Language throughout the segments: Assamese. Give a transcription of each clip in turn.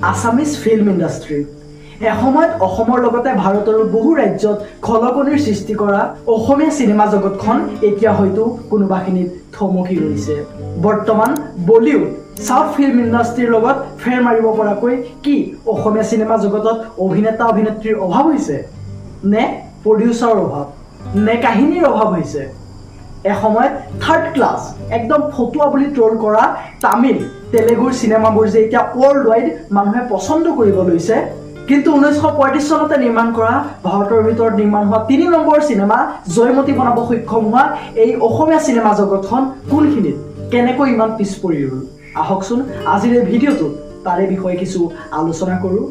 Assamese film industry. এসময়ত অসমৰ লগতে ভাৰতৰ বহু ৰাজ্যত খলকনিৰ সৃষ্টি কৰা অসমীয়া চিনেমা জগতখন এতিয়া হয়তো কোনোবাখিনিত থমকি ৰৈছে। বৰ্তমান বলিউড সাউথ ফিল্ম ইণ্ডাষ্ট্ৰীৰ লগত ফেৰ মাৰিব পৰাকৈ কি অসমীয়া চিনেমা জগতত অভিনেতা অভিনেত্ৰীৰ অভাৱ হৈছে নে প্ৰডিউচাৰৰ অভাৱ নে কাহিনীৰ অভাৱ হৈছে? এসময়ত থাৰ্ড ক্লাছ একদম ফটুৱা বুলি ট্ৰল কৰা তামিল তেলেগুৰ চিনেমাবোৰ যে এতিয়া ৱৰ্ল্ড ৱাইড মানুহে পছন্দ কৰিব লৈছে, কিন্তু 1935 চনতে নিৰ্মাণ কৰা ভাৰতৰ ভিতৰত নিৰ্মাণ হোৱা 3 নম্বৰ চিনেমা জয়মতী বনাব সক্ষম হোৱা এই অসমীয়া চিনেমা জগতখন কোনখিনিত কেনেকৈ ইমান পিছ পৰি ৰ'ল? আহকচোন আজিৰ এই ভিডিঅ'টোত তাৰে বিষয়ে কিছু আলোচনা কৰোঁ।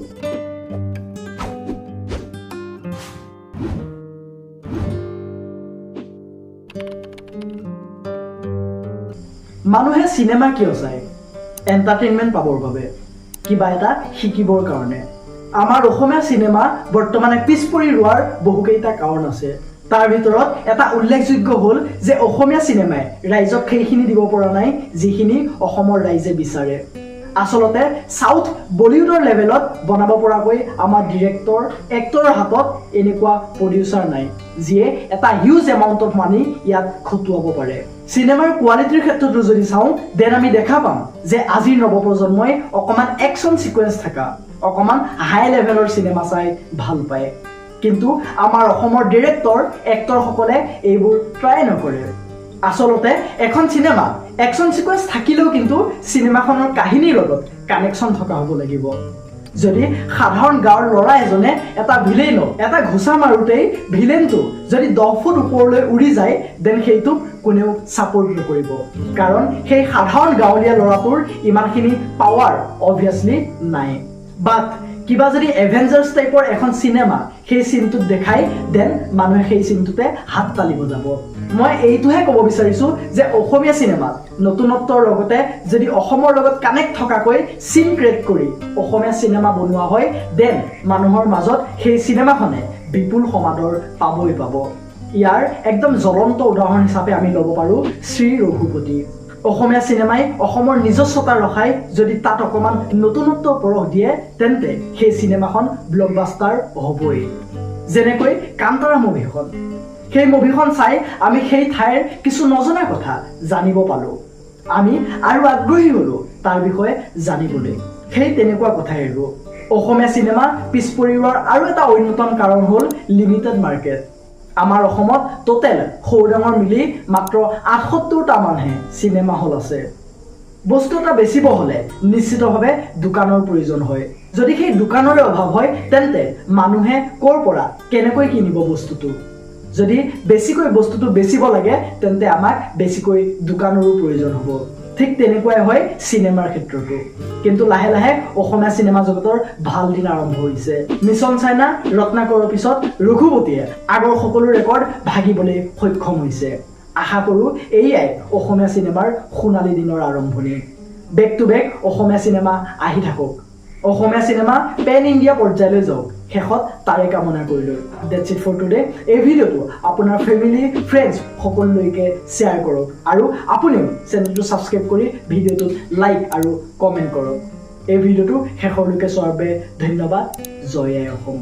মানুহে চিনেমা কিয় চায়? এণ্টাৰটেইনমেণ্ট পাবৰ বাবে, কিবা এটা শিকিবৰ কাৰণে। আমাৰ অসমীয়া চিনেমা বৰ্তমানে পিছ পৰি ৰোৱাৰ বহুকেইটা কাৰণ আছে। তাৰ ভিতৰত এটা উল্লেখযোগ্য হ'ল যে অসমীয়া চিনেমাই ৰাইজক সেইখিনি দিব পৰা নাই যিখিনি অসমৰ ৰাইজে বিচাৰে। আচলতে সাউথ বলিউডৰ লেভেলত বনাব পৰাকৈ আমাৰ ডিৰেক্টৰ এক্টৰৰ হাতত এনেকুৱা প্ৰডিউচাৰ নাই যিয়ে এটা হিউজ এমাউণ্ট অফ মানি ইয়াত খটুৱাব পাৰে। চিনেমাৰ কোৱালিটিৰ ক্ষেত্ৰতো যদি চাওঁ দেন আমি দেখা পাম যে আজিৰ নৱপ্ৰজন্মই অকণমান একশ্যন সিকুৱেঞ্চ থকা অকণমান হাই লেভেলৰ চিনেমা চাই ভাল পায়, কিন্তু আমাৰ অসমৰ ডিৰেক্টৰ এক্টৰসকলে এইবোৰ ট্ৰাই নকৰে। আচলতে এখন চিনেমা একশ্যন সিকুৱেঞ্চ থাকিলেও কিন্তু চিনেমাখনৰ কাহিনীৰ লগত কানেকশ্যন থকা হ'ব লাগিব। যদি সাধাৰণ গাঁৱৰ ল'ৰা এজনে এটা ভিলেইনক এটা ঘোচা মাৰোঁতেই ভিলেইনটো যদি 10 ফুট ওপৰলৈ উৰি যায় দেন সেইটোক কোনেও ছাপোৰ্ট নকৰিব, কাৰণ সেই সাধাৰণ গাঁৱলীয়া ল'ৰাটোৰ ইমানখিনি পাৱাৰ অবভিয়াছলি নাই। বাট কিবা যদি এভেঞ্জাৰ্ছ টাইপৰ এখন চিনেমা সেই চিনটোত দেখায় দেন মানুহে সেই চিনটোতে হাত তালিব যাব। মই এইটোহে ক'ব বিচাৰিছোঁ যে অসমীয়া চিনেমাত নতুনত্বৰ লগতে যদি অসমৰ লগত কানেক্ট থকাকৈ চিন ক্ৰিয়েট কৰি অসমীয়া চিনেমা বনোৱা হয় দেন মানুহৰ মাজত সেই চিনেমাখনে বিপুল সমাদৰ পাবই পাব। ইয়াৰ একদম জ্বলন্ত উদাহৰণ হিচাপে আমি ল'ব পাৰোঁ শ্ৰী ৰঘুপতি। অসমীয়া চিনেমাই অসমৰ নিজস্বতা ৰখাই যদি তাত অকণমান নতুনত্ব পৰশ দিয়ে তেন্তে সেই চিনেমাখন ব্লকবাষ্টাৰ হ'বই। যেনেকৈ কান্তাৰা মুভিখন, সেই মুভিখন চাই আমি সেই ঠাইৰ কিছু নজনা কথা জানিব পালোঁ, আমি আৰু আগ্ৰহী হ'লোঁ তাৰ বিষয়ে জানিবলৈ। সেই তেনেকুৱা কথাই আৰু অসমীয়া চিনেমা পিছ পৰি ৰোৱাৰ আৰু এটা অন্যতম কাৰণ হ'ল লিমিটেড মাৰ্কেট। আমাৰ অসমত টোটেল সৰু ডাঙৰ মিলি মাত্ৰ 78টা মানহে চিনেমা হল আছে। বস্তু এটা বেচিব হ'লে নিশ্চিতভাৱে দোকানৰ প্ৰয়োজন হয়। যদি সেই দোকানৰে অভাৱ হয় তেন্তে মানুহে ক'ৰ পৰা কেনেকৈ কিনিব বস্তুটো? যদি বেছিকৈ বস্তুটো বেচিব লাগে তেন্তে আমাক বেছিকৈ দোকানৰো প্ৰয়োজন হ'ব। ঠিক তেনেকুৱাই হয় চিনেমাৰ ক্ষেত্ৰতো। কিন্তু লাহে লাহে অসমীয়া চিনেমা জগতৰ ভাল দিন আৰম্ভ হৈছে। মিছন চাইনা ৰত্নাকৰৰ পিছত ৰঘুপতিয়ে আগৰ সকলো ৰেকৰ্ড ভাগিবলৈ সক্ষম হৈছে। আশা কৰোঁ এয়াই অসমীয়া চিনেমাৰ সোণালী দিনৰ আৰম্ভণি। Back to back Assamese cinema আহি থাকক, অসমীয়া চিনেমা পেন ইণ্ডিয়া পৰ্যায়লৈ যাওক, শেষত তাৰে কামনা কৰিলোঁ। That's it for today. এই ভিডিঅ'টো আপোনাৰ ফেমিলি ফ্ৰেণ্ডছ সকলোলৈকে শ্বেয়াৰ কৰক আৰু আপুনিও চেনেলটো ছাবস্ক্ৰাইব কৰি ভিডিঅ'টোত লাইক আৰু কমেণ্ট কৰক। এই ভিডিঅ'টো শেষলৈকে চোৱাৰ বাবে ধন্যবাদ। জয় আই অসম।